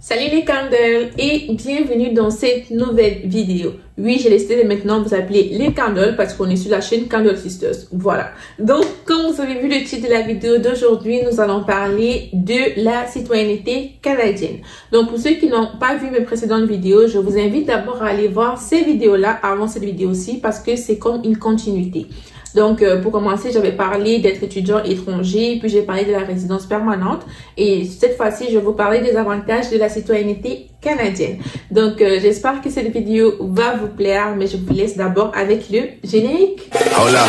Salut les candles et bienvenue dans cette nouvelle vidéo. Oui, j'ai décidé de maintenant vous appeler les candles parce qu'on est sur la chaîne Candle Sisters. Voilà. Donc, comme vous avez vu le titre de la vidéo d'aujourd'hui, nous allons parler de la citoyenneté canadienne. Donc, pour ceux qui n'ont pas vu mes précédentes vidéos, je vous invite d'abord à aller voir ces vidéos-là avant cette vidéo-ci parce que c'est comme une continuité. Donc, pour commencer, j'avais parlé d'être étudiant étranger, puis j'ai parlé de la résidence permanente. Et cette fois-ci, je vais vous parler des avantages de la citoyenneté canadienne. Donc, j'espère que cette vidéo va vous plaire, mais je vous laisse d'abord avec le générique. Hola.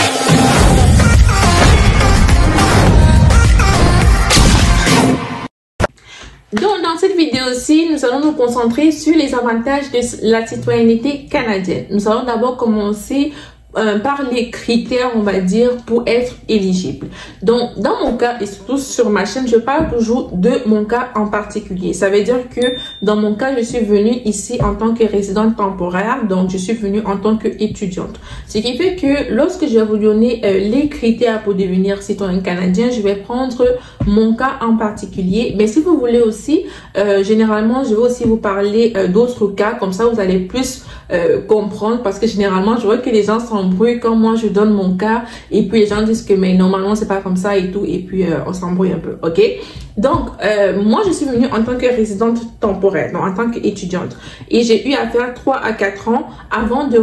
Donc, dans cette vidéo-ci, nous allons nous concentrer sur les avantages de la citoyenneté canadienne. Nous allons d'abord commencer par les critères, on va dire, pour être éligible. Donc, dans mon cas, et surtout sur ma chaîne, je parle toujours de mon cas en particulier. Ça veut dire que dans mon cas, je suis venue ici en tant que résidente temporaire, donc je suis venue en tant qu'étudiante. Ce qui fait que lorsque je vais vous donner les critères pour devenir citoyen canadien, je vais prendre mon cas en particulier. Mais si vous voulez aussi, généralement, je vais aussi vous parler d'autres cas, comme ça vous allez plus comprendre, parce que généralement, je vois que les gens s'embrouillent quand moi je donne mon cas et puis les gens disent que mais normalement c'est pas comme ça et tout et puis on s'embrouille un peu, ok? Donc moi je suis venue en tant que résidente temporaire, donc en tant qu'étudiante, et j'ai eu à faire 3 à 4 ans avant de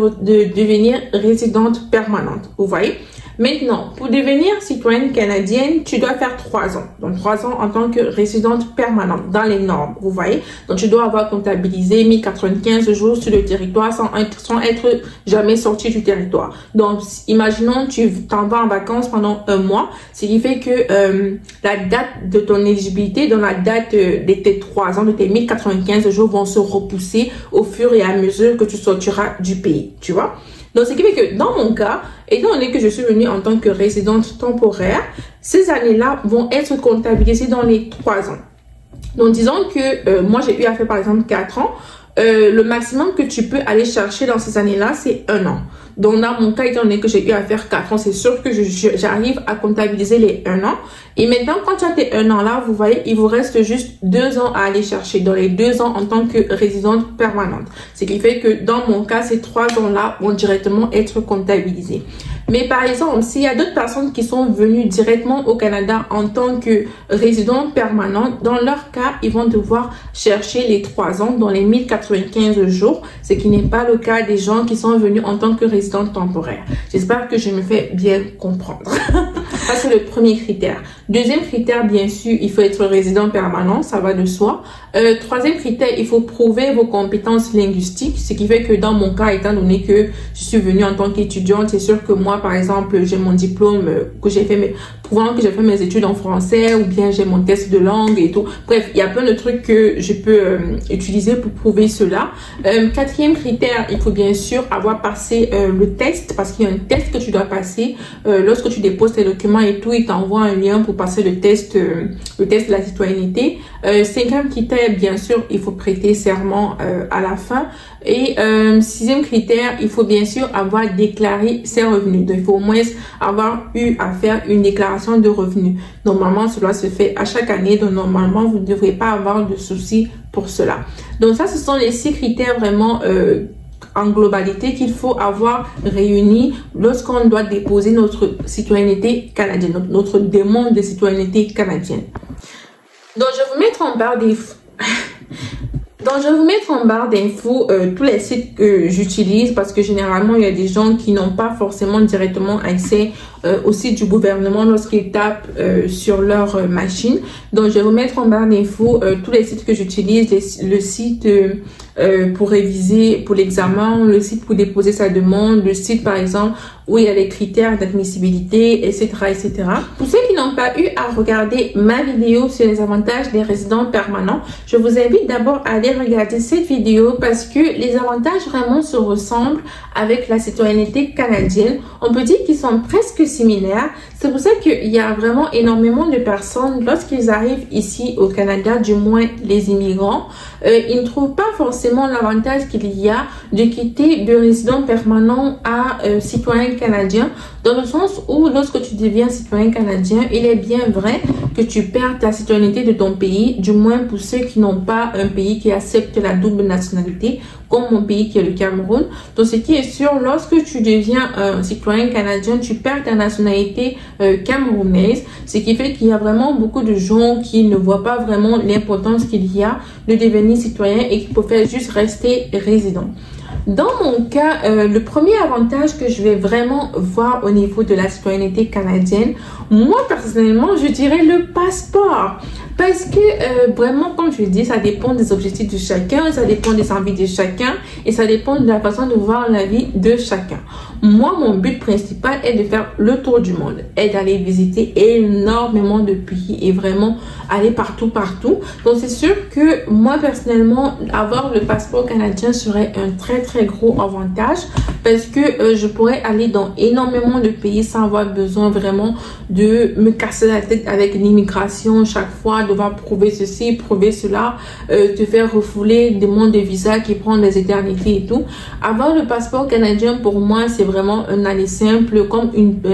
devenir résidente permanente, vous voyez? Maintenant, pour devenir citoyenne canadienne, tu dois faire 3 ans. Donc, 3 ans en tant que résidente permanente dans les normes, vous voyez. Donc, tu dois avoir comptabilisé 1095 jours sur le territoire sans être jamais sorti du territoire. Donc, imaginons tu t'en vas en vacances pendant un mois, ce qui fait que la date de ton éligibilité, dans la date de tes 3 ans, de tes 1095 jours vont se repousser au fur et à mesure que tu sortiras du pays, tu vois. Donc, ce qui fait que dans mon cas, étant donné que je suis venue en tant que résidente temporaire, ces années-là vont être comptabilisées dans les 3 ans. Donc, disons que moi, j'ai eu à faire par exemple 4 ans. Le maximum que tu peux aller chercher dans ces années-là, c'est 1 an. Donc, dans mon cas, étant donné que j'ai eu à faire 4 ans, c'est sûr que j'arrive à comptabiliser les 1 an. Et maintenant, quand tu as tes 1 an là, vous voyez, il vous reste juste 2 ans à aller chercher dans les 2 ans en tant que résidente permanente. Ce qui fait que dans mon cas, ces 3 ans-là vont directement être comptabilisés. Mais par exemple, s'il y a d'autres personnes qui sont venues directement au Canada en tant que résidente permanente, dans leur cas, ils vont devoir chercher les 3 ans dans les 1095 jours, ce qui n'est pas le cas des gens qui sont venus en tant que résidente temporaire. J'espère que je me fais bien comprendre. Ça, c'est le premier critère. Deuxième critère, bien sûr, il faut être résident permanent, ça va de soi. Troisième critère, il faut prouver vos compétences linguistiques, ce qui fait que dans mon cas, étant donné que je suis venue en tant qu'étudiante, c'est sûr que moi, par exemple, j'ai mon diplôme que j'ai fait, prouvant que j'ai fait mes études en français, ou bien j'ai mon test de langue et tout. Bref, il y a plein de trucs que je peux utiliser pour prouver cela. Quatrième critère, il faut bien sûr avoir passé le test, parce qu'il y a un test que tu dois passer lorsque tu déposes tes documents et tout, il t'envoie un lien pour passer le test de la citoyenneté. Cinquième critère, bien sûr, il faut prêter serment à la fin. Et sixième critère, il faut bien sûr avoir déclaré ses revenus. Donc, il faut au moins avoir eu à faire une déclaration de revenus. Normalement, cela se fait à chaque année. Donc, normalement, vous ne devrez pas avoir de soucis pour cela. Donc, ça, ce sont les 6 critères vraiment en globalité qu'il faut avoir réunis lorsqu'on doit déposer notre citoyenneté canadienne, notre demande de citoyenneté canadienne. Donc, je vais vous mettre en barre d'infos tous les sites que j'utilise, parce que généralement il y a des gens qui n'ont pas forcément directement accès au site du gouvernement lorsqu'ils tapent sur leur machine. Donc je vais vous mettre en barre d'infos tous les sites que j'utilise, le site pour réviser pour l'examen, le site pour déposer sa demande, le site par exemple où il y a les critères d'admissibilité, etc., etc. Pour ceux qui n'ont pas eu à regarder ma vidéo sur les avantages des résidents permanents, je vous invite d'abord à aller regarder cette vidéo parce que les avantages vraiment se ressemblent avec la citoyenneté canadienne. On peut dire qu'ils sont presque similaires. C'est pour ça qu'il y a vraiment énormément de personnes, lorsqu'ils arrivent ici au Canada, du moins les immigrants, ils ne trouvent pas forcément l'avantage qu'il y a de quitter de résident permanent à citoyen canadien, dans le sens où lorsque tu deviens citoyen canadien, il est bien vrai que tu perds ta citoyenneté de ton pays, du moins pour ceux qui n'ont pas un pays qui accepte la double nationalité, comme mon pays qui est le Cameroun. Donc, ce qui est sûr, lorsque tu deviens un citoyen canadien, tu perds ta nationalité camerounaise, ce qui fait qu'il y a vraiment beaucoup de gens qui ne voient pas vraiment l'importance qu'il y a de devenir citoyen et qui préfèrent juste rester résident. Dans mon cas, le premier avantage que je vais vraiment voir au niveau de la citoyenneté canadienne, moi personnellement, je dirais le passeport. Parce que vraiment, comme je dis, ça dépend des objectifs de chacun, ça dépend des envies de chacun et ça dépend de la façon de voir la vie de chacun. Moi, mon but principal est de faire le tour du monde, est d'aller visiter énormément de pays et vraiment aller partout. Donc, c'est sûr que moi, personnellement, avoir le passeport canadien serait un très gros avantage parce que je pourrais aller dans énormément de pays sans avoir besoin vraiment de me casser la tête avec l'immigration chaque fois, devoir prouver ceci, prouver cela, te faire refouler, demande de visa qui prend des éternités et tout. Avoir le passeport canadien, pour moi, c'est vraiment un aller simple,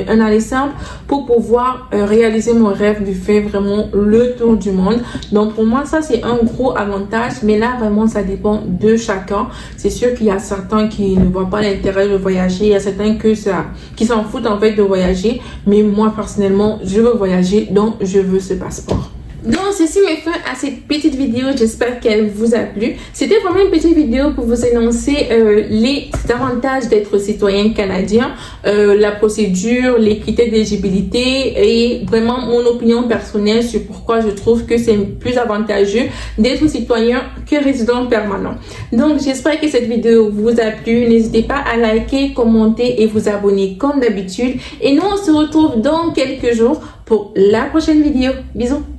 un aller simple pour pouvoir réaliser mon rêve de faire vraiment le tour du monde. Donc, pour moi, ça, c'est un gros avantage, mais là, vraiment, ça dépend de chacun. C'est sûr qu'il y a certains qui ne voient pas l'intérêt de voyager, il y a certains qui s'en foutent en fait de voyager, mais moi, personnellement, je veux voyager, donc je veux ce passeport. Donc, ceci met fin à cette petite vidéo. J'espère qu'elle vous a plu. C'était vraiment une petite vidéo pour vous énoncer les avantages d'être citoyen canadien, la procédure, les critères d'éligibilité et vraiment mon opinion personnelle sur pourquoi je trouve que c'est plus avantageux d'être citoyen que résident permanent. Donc, j'espère que cette vidéo vous a plu. N'hésitez pas à liker, commenter et vous abonner comme d'habitude. Et nous, on se retrouve dans quelques jours pour la prochaine vidéo. Bisous!